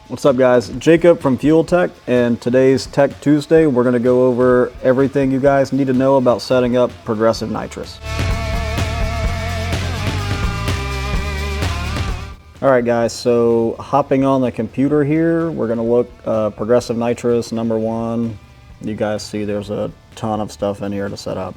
What's up guys, Jacob from Fueltech, and today's Tech Tuesday we're going to go over everything you guys need to know about setting up Progressive Nitrous. Alright guys, so hopping on the computer here, we're going to look Progressive Nitrous number 1. You guys see there's a ton of stuff in here to set up.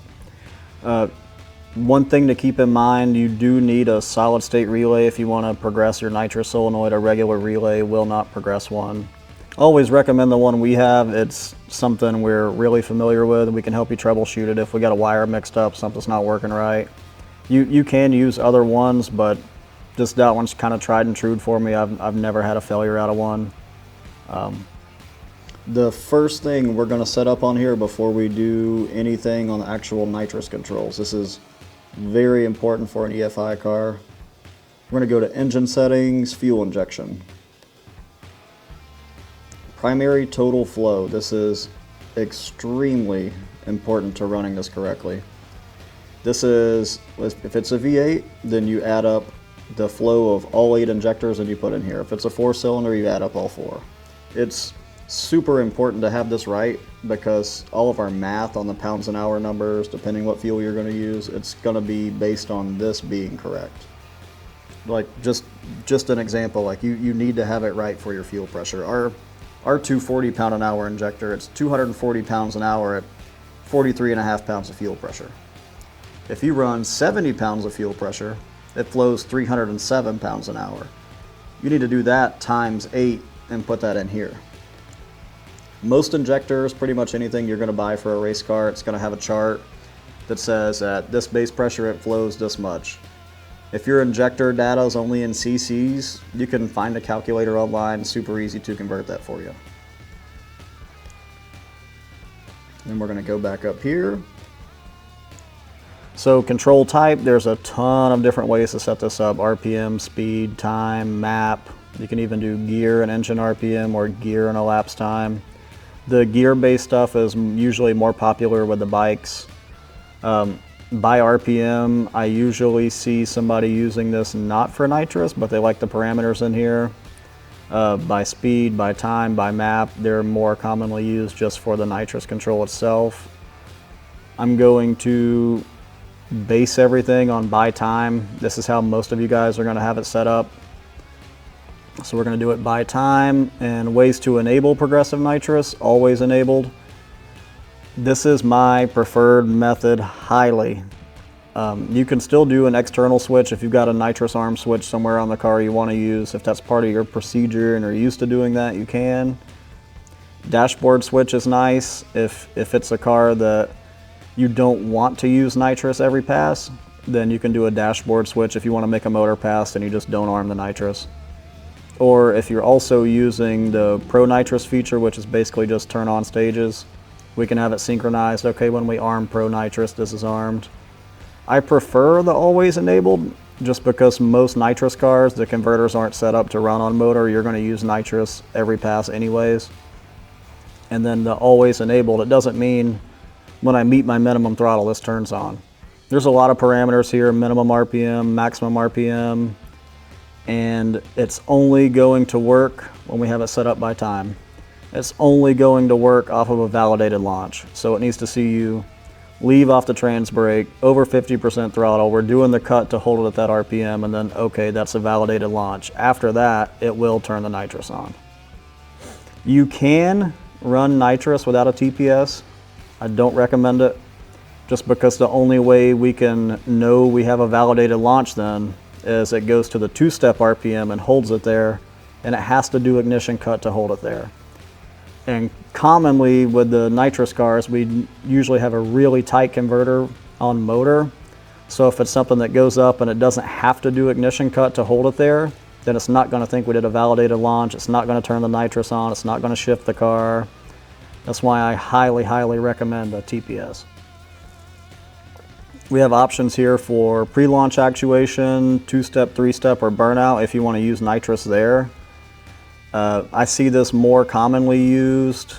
One thing to keep in mind, you do need a solid state relay if you want to progress your nitrous solenoid. A regular relay will not progress one. Always recommend the one we have. It's something we're really familiar with. We can help you troubleshoot it if we got a wire mixed up, something's not working right. You can use other ones, but just that one's kind of tried and true for me. I've never had a failure out of one. The first thing we're going to set up on here before we do anything on the actual nitrous controls. This is very important for an EFI car. We're going to go to engine settings, fuel injection. Primary total flow. This is extremely important to running this correctly. This is, if it's a V8, then you add up the flow of all 8 injectors and you put in here. If it's a 4-cylinder, you add up all 4. It's super important to have this right because all of our math on the pounds an hour numbers, depending what fuel you're going to use, it's going to be based on this being correct. Like just an example, like you need to have it right for your fuel pressure. Our 240 pound an hour injector, it's 240 pounds an hour at 43.5 pounds of fuel pressure. If you run 70 pounds of fuel pressure, it flows 307 pounds an hour. You need to do that times 8 and put that in here. Most injectors, pretty much anything you're going to buy for a race car, it's going to have a chart that says at this base pressure it flows this much. If your injector data is only in cc's, you can find a calculator online, super easy to convert that for you. Then we're going to go back up here. So control type, there's a ton of different ways to set this up. RPM, speed, time, map. You can even do gear and engine RPM or gear and elapsed time. The gear-based stuff is usually more popular with the bikes. By RPM, I usually see somebody using this not for nitrous, but they like the parameters in here. By speed, by time, by map, they're more commonly used just for the nitrous control itself. I'm going to base everything on by time. This is how most of you guys are going to have it set up. So we're going to do it by time, and ways to enable Progressive Nitrous, always enabled. This is my preferred method highly. You can still do an external switch if you've got a nitrous arm switch somewhere on the car you want to use. If that's part of your procedure and are used to doing that, you can. Dashboard switch is nice if it's a car that you don't want to use nitrous every pass, then you can do a dashboard switch if you want to make a motor pass and you just don't arm the nitrous. Or if you're also using the Pro Nitrous feature, which is basically just turn on stages, we can have it synchronized. Okay, when we arm Pro Nitrous, this is armed. I prefer the always enabled just because most nitrous cars, the converters aren't set up to run on motor. You're going to use nitrous every pass anyways. And then the always enabled, it doesn't mean when I meet my minimum throttle, this turns on. There's a lot of parameters here, minimum RPM, maximum RPM, and it's only going to work when we have it set up by time. It's only going to work off of a validated launch. So it needs to see you leave off the trans brake, over 50% throttle. We're doing the cut to hold it at that RPM, and then okay, that's a validated launch. After that, it will turn the nitrous on. You can run nitrous without a TPS. I don't recommend it, just because the only way we can know we have a validated launch then is it goes to the 2-step RPM and holds it there, and it has to do ignition cut to hold it there. And commonly with the nitrous cars, we usually have a really tight converter on motor. So if it's something that goes up and it doesn't have to do ignition cut to hold it there, then it's not going to think we did a validated launch. It's not going to turn the nitrous on. It's not going to shift the car. That's why I highly, highly recommend a TPS. We have options here for pre-launch actuation, 2-step, 3-step, or burnout if you want to use nitrous there. I see this more commonly used.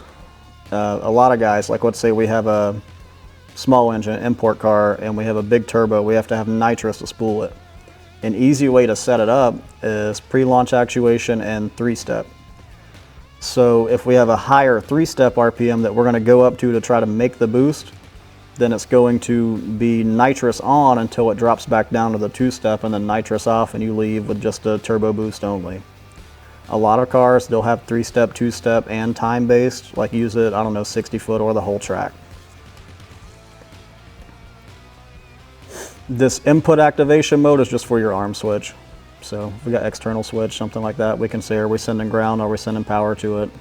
A lot of guys, like let's say we have a small engine import car and we have a big turbo, we have to have nitrous to spool it. An easy way to set it up is pre-launch actuation and 3-step. So if we have a higher 3-step RPM that we're going to go up to try to make the boost, then it's going to be nitrous on until it drops back down to the 2-step, and then nitrous off, and you leave with just a turbo boost only. A lot of cars, they'll have 3-step, 2-step, and time-based, like use it, I don't know, 60 foot or the whole track. This input activation mode is just for your arm switch. So if we got external switch, something like that, we can say, are we sending ground or are we sending power to it?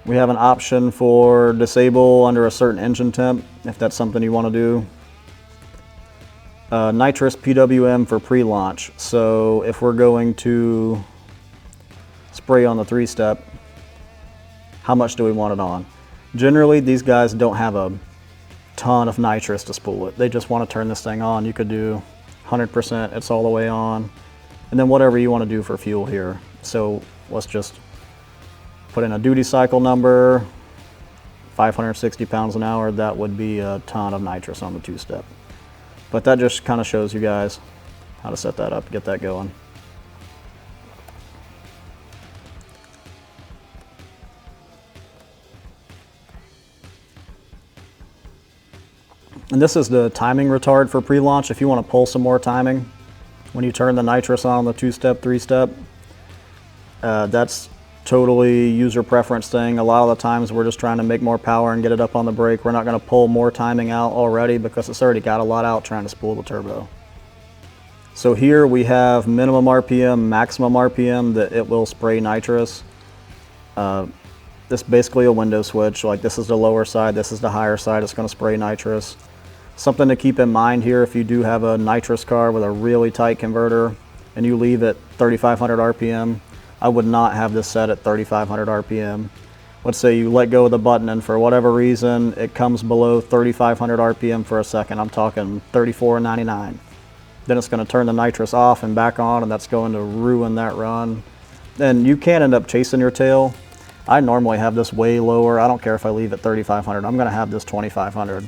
We have an option for disable under a certain engine temp, if that's something you want to do. Nitrous PWM for pre-launch. So if we're going to spray on the 3-step, how much do we want it on? Generally, these guys don't have a ton of nitrous to spool it. They just want to turn this thing on. You could do 100%, it's all the way on. And then whatever you want to do for fuel here. So let's just put in a duty cycle number, 560 pounds an hour. That would be a ton of nitrous on the 2-step. But that just kind of shows you guys how to set that up, get that going. And this is the timing retard for pre-launch. If you want to pull some more timing when you turn the nitrous on the 2-step, 3-step, that's totally user preference thing. A lot of the times we're just trying to make more power and get it up on the brake. We're not going to pull more timing out already because it's already got a lot out trying to spool the turbo. So here we have minimum RPM, maximum RPM that it will spray nitrous. This is basically a window switch. Like this is the lower side, this is the higher side. It's going to spray nitrous. Something to keep in mind here, if you do have a nitrous car with a really tight converter and you leave at 3,500 RPM, I would not have this set at 3,500 RPM. Let's say you let go of the button and for whatever reason it comes below 3,500 RPM for a second. I'm talking 34.99. Then it's going to turn the nitrous off and back on, and that's going to ruin that run. And you can end up chasing your tail. I normally have this way lower. I don't care if I leave at 3,500. I'm going to have this 2,500.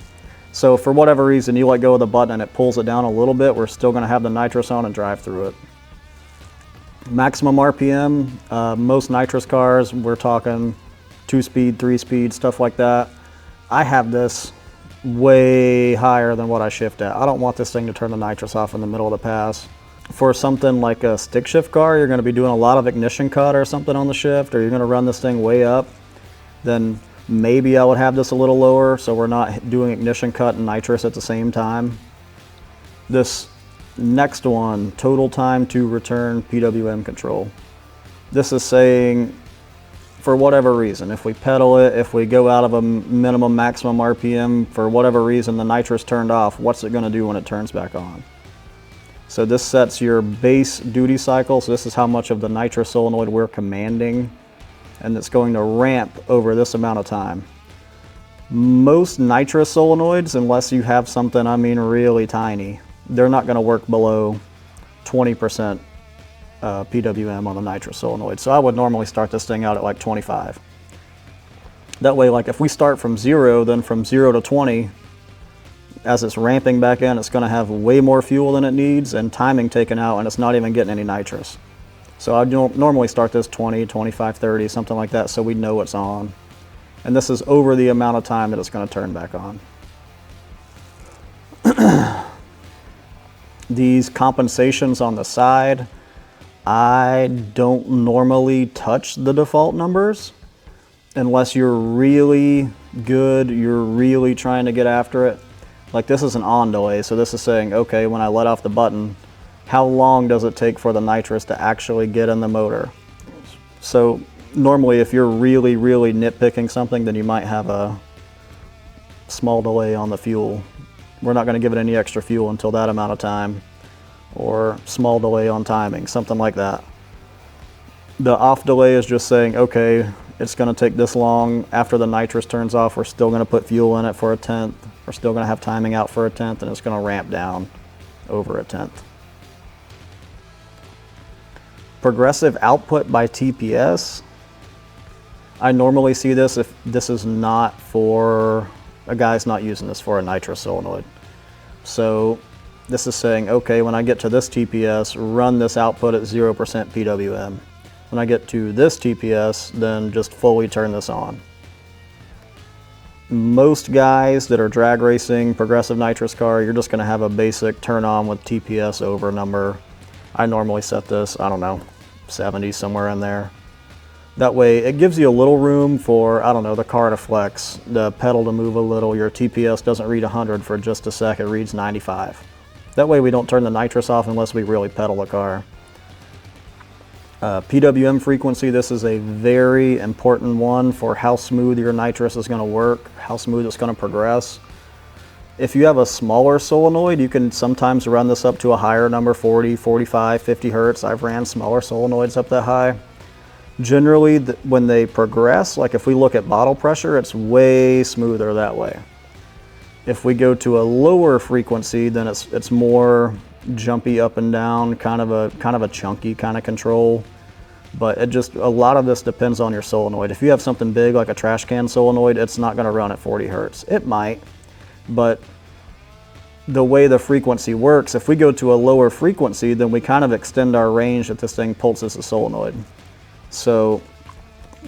So for whatever reason, you let go of the button and it pulls it down a little bit, we're still going to have the nitrous on and drive through it. Maximum RPM, most nitrous cars, we're talking 2-speed, 3-speed, stuff like that. I have this way higher than what I shift at. I don't want this thing to turn the nitrous off in the middle of the pass. For something like a stick shift car, you're going to be doing a lot of ignition cut or something on the shift, or you're going to run this thing way up, then maybe I would have this a little lower so we're not doing ignition cut and nitrous at the same time. This next one, total time to return PWM control. This is saying, for whatever reason, if we pedal it, if we go out of a minimum maximum RPM, for whatever reason the nitrous turned off, what's it going to do when it turns back on? So this sets your base duty cycle, so this is how much of the nitrous solenoid we're commanding, and it's going to ramp over this amount of time. Most nitrous solenoids, unless you have something, I mean really tiny, they're not going to work below 20% PWM on the nitrous solenoid. So I would normally start this thing out at like 25. That way, like if we start from 0, then from 0 to 20, as it's ramping back in, it's going to have way more fuel than it needs and timing taken out, and it's not even getting any nitrous. So I don't normally start this 20, 25, 30, something like that, so we know it's on. And this is over the amount of time that it's going to turn back on. These compensations on the side, I don't normally touch the default numbers unless you're really good, you're really trying to get after it. Like this is an on delay, so this is saying, okay, when I let off the button, how long does it take for the nitrous to actually get in the motor? So normally if you're really, really nitpicking something, then you might have a small delay on the fuel. We're not going to give it any extra fuel until that amount of time, or small delay on timing, something like that. The off delay is just saying, okay, it's going to take this long. After the nitrous turns off, we're still going to put fuel in it for a tenth. We're still going to have timing out for a tenth, and it's going to ramp down over a tenth. Progressive output by TPS. I normally see this if this is not for, a guy's not using this for a nitrous solenoid. So this is saying, okay, when I get to this TPS, run this output at 0% PWM. When I get to this TPS, then just fully turn this on. Most guys that are drag racing Progressive Nitrous car, you're just going to have a basic turn on with TPS over number. I normally set this, I don't know, 70, somewhere in there. That way it gives you a little room for, I don't know, the car to flex, the pedal to move a little. Your TPS doesn't read 100 for just a sec, it reads 95. That way we don't turn the nitrous off unless we really pedal the car. PWM frequency, this is a very important one for how smooth your nitrous is going to work, how smooth it's going to progress. If you have a smaller solenoid, you can sometimes run this up to a higher number, 40, 45, 50 hertz. I've ran smaller solenoids up that high. Generally, when they progress, like if we look at bottle pressure, it's way smoother that way. If we go to a lower frequency, then it's more jumpy up and down, kind of a chunky kind of control. But a lot of this depends on your solenoid. If you have something big like a trash can solenoid, it's not going to run at 40 hertz. It might, but the way the frequency works, if we go to a lower frequency, then we kind of extend our range that this thing pulses the solenoid. So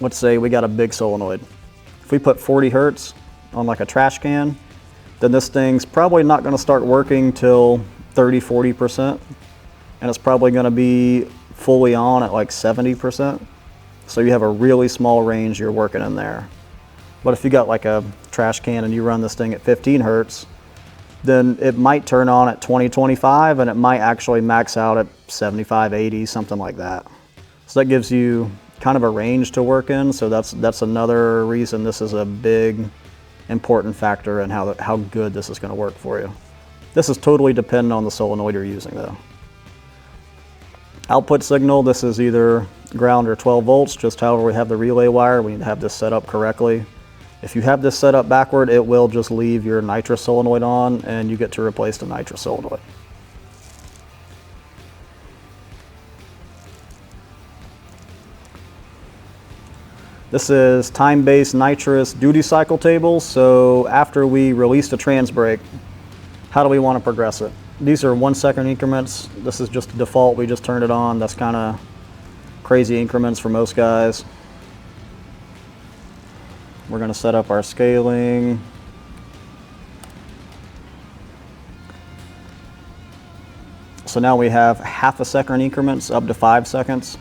let's say we got a big solenoid. If we put 40 hertz on like a trash can, then this thing's probably not going to start working till 30–40%, and it's probably going to be fully on at like 70%. So you have a really small range you're working in there. But if you got like a trash can and you run this thing at 15 hertz, then it might turn on at 20–25, and it might actually max out at 75–80, something like that. So that gives you kind of a range to work in. So that's another reason this is a big, important factor in how good this is going to work for you. This is totally dependent on the solenoid you're using though. Output signal, this is either ground or 12 volts, just however we have the relay wire. We need to have this set up correctly. If you have this set up backward, it will just leave your nitrous solenoid on and you get to replace the nitrous solenoid. This is time-based nitrous duty cycle table. So after we release the trans brake, how do we want to progress it? These are 1 second increments. This is just default, we just turned it on. That's kind of crazy increments for most guys. We're going to set up our scaling. So now we have half a second increments up to 5 seconds.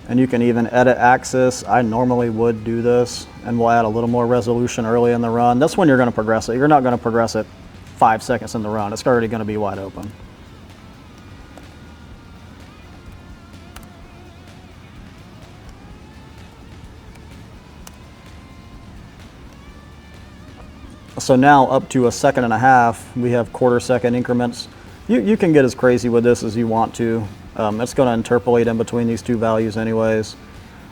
And you can even edit axis. I normally would do this, and we'll add a little more resolution early in the run. That's when you're going to progress it. You're not going to progress it 5 seconds in the run. It's already going to be wide open. So now up to 1.5 seconds, we have 1/4 second increments. You can get as crazy with this as you want to. It's going to interpolate in between these two values anyways.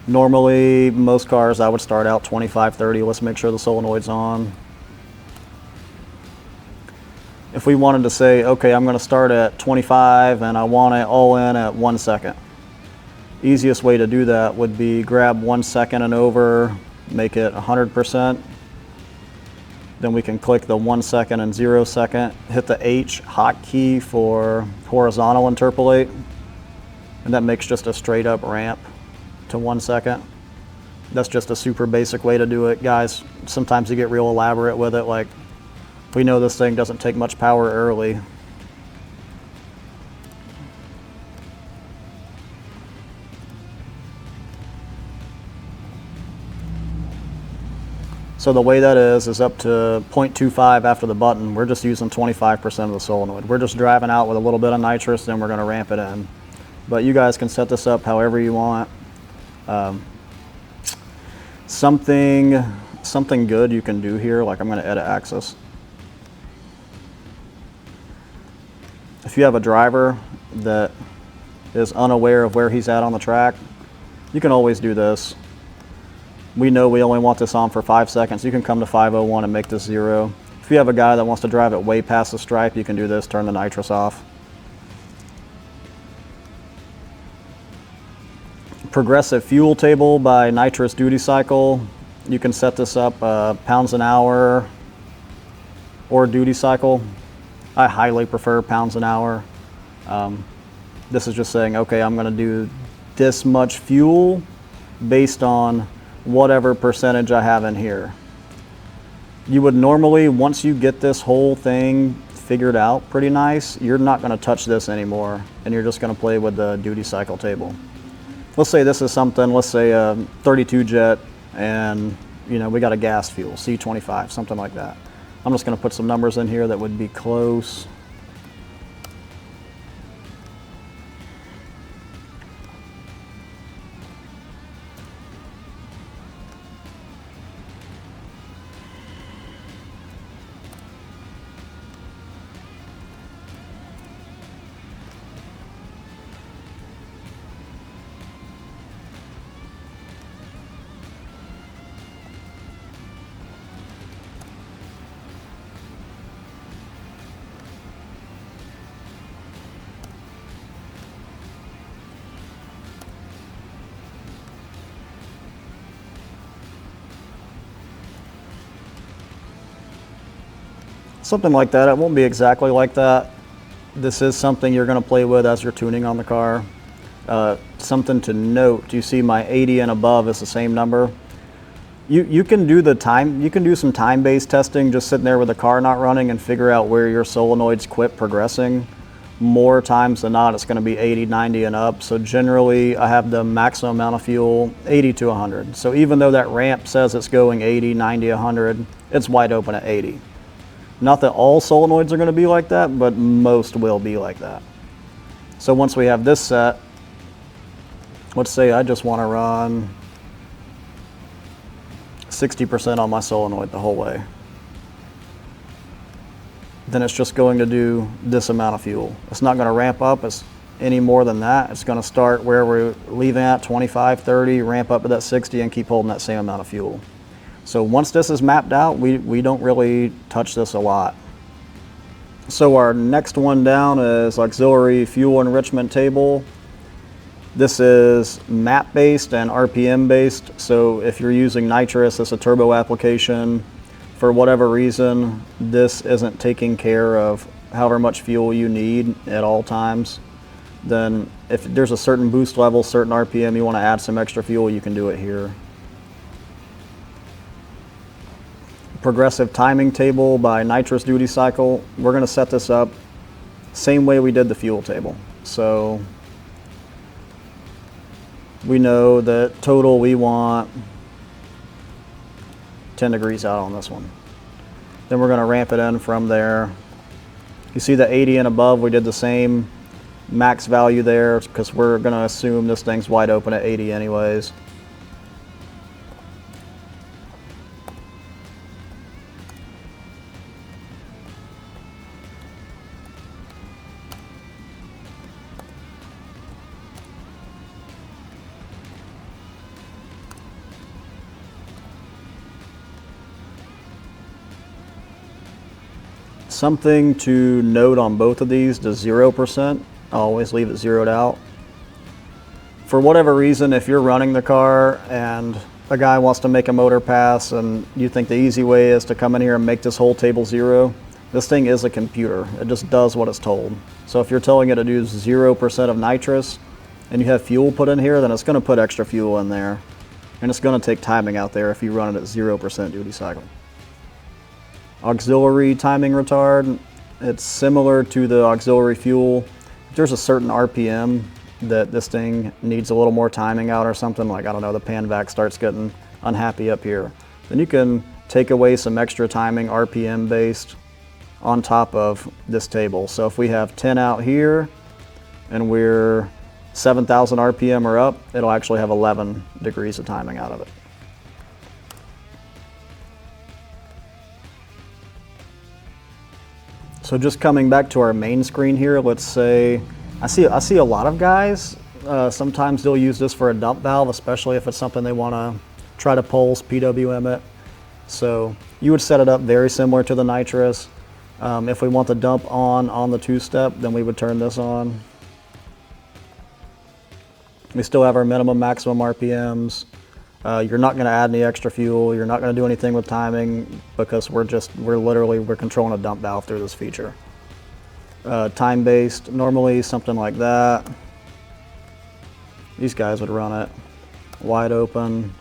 Normally, most cars I would start out 25–30. Let's make sure the solenoid's on. If we wanted to say, okay, I'm going to start at 25 and I want it all in at 1 second. Easiest way to do that would be grab 1 second and over, make it 100%. Then we can click the 1 second and 0 second, hit the H hotkey for horizontal interpolate, and that makes just a straight up ramp to 1 second. That's just a super basic way to do it. Guys, sometimes you get real elaborate with it, like we know this thing doesn't take much power early. So the way that is up to 0.25 after the button. We're just using 25% of the solenoid. We're just driving out with a little bit of nitrous, then we're going to ramp it in. But you guys can set this up however you want. Something good you can do here, like I'm going to edit axis. If you have a driver that is unaware of where he's at on the track, you can always do this. We know we only want this on for 5 seconds. You can come to 5:01 and make this 0. If you have a guy that wants to drive it way past the stripe, you can do this, turn the nitrous off. Progressive fuel table by nitrous duty cycle. You can set this up pounds an hour or duty cycle. I highly prefer pounds an hour. This is just saying, okay, I'm going to do this much fuel based on whatever percentage I have in here. You would normally, once you get this whole thing figured out pretty nice, you're not going to touch this anymore, and you're just going to play with the duty cycle table. Let's say this is something, let's say a 32 jet, and you know, we got a gas fuel, C25, something like that. I'm just going to put some numbers in here that would be close. Something like that. It won't be exactly like that. This is something you're going to play with as you're tuning on the car. Something to note, you see my 80 and above is the same number. You can do the time, you can do some time-based testing just sitting there with the car not running and figure out where your solenoids quit progressing. More times than not, it's going to be 80, 90 and up. So generally I have the maximum amount of fuel 80 to 100. So even though that ramp says it's going 80, 90, 100, it's wide open at 80. Not that all solenoids are going to be like that, but most will be like that. So once we have this set, let's say I just want to run 60% on my solenoid the whole way. Then it's just going to do this amount of fuel. It's not going to ramp up any more than that. It's going to start where we're leaving at 25, 30, ramp up to that 60 and keep holding that same amount of fuel. So once this is mapped out, we don't really touch this a lot. So our next one down is auxiliary fuel enrichment table. This is map based and RPM based. So if you're using nitrous, it's a turbo application. For whatever reason, this isn't taking care of however much fuel you need at all times. Then if there's a certain boost level, certain RPM, you want to add some extra fuel, you can do it here. Progressive timing table by nitrous duty cycle. We're going to set this up same way we did the fuel table. So we know that total we want 10 degrees out on this one. Then we're going to ramp it in from there. You see the 80 and above, we did the same max value there because we're going to assume this thing's wide open at 80 anyways. Something to note on both of these, the 0%, I'll always leave it zeroed out. For whatever reason, if you're running the car and a guy wants to make a motor pass and you think the easy way is to come in here and make this whole table 0, this thing is a computer. It just does what it's told. So if you're telling it to do 0% of nitrous and you have fuel put in here, then it's going to put extra fuel in there. And it's going to take timing out there if you run it at 0% duty cycle. Auxiliary timing retard, it's similar to the auxiliary fuel. If there's a certain RPM that this thing needs a little more timing out or something, like I don't know, the pan vac starts getting unhappy up here, then you can take away some extra timing RPM based on top of this table. So if we have 10 out here and we're 7,000 RPM or up, it'll actually have 11 degrees of timing out of it. So just coming back to our main screen here, let's say, I see a lot of guys, sometimes they'll use this for a dump valve, especially if it's something they want to try to pulse, PWM it. So you would set it up very similar to the nitrous. If we want the dump on the 2-step, then we would turn this on. We still have our minimum maximum RPMs. You're not going to add any extra fuel. You're not going to do anything with timing because we're controlling a dump valve through this feature. Time based, normally something like that. these guys would run it wide open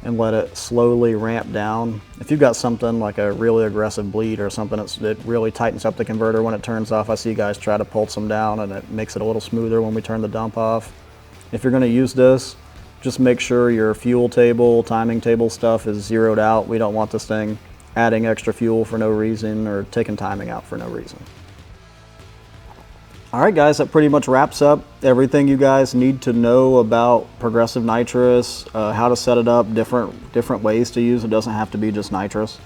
and let it slowly ramp down. If you've got something like a really aggressive bleed or something that really tightens up the converter when it turns off, I see guys try to pulse them down and it makes it a little smoother when we turn the dump off. If you're going to use this, just make sure your fuel table, timing table stuff is zeroed out. We don't want this thing adding extra fuel for no reason or taking timing out for no reason. All right, guys, that pretty much wraps up everything you guys need to know about Progressive Nitrous, how to set it up, different ways to use it. It doesn't have to be just nitrous.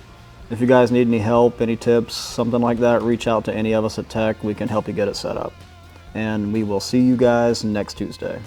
If you guys need any help, any tips, something like that, reach out to any of us at Tech. We can help you get it set up. And we will see you guys next Tuesday.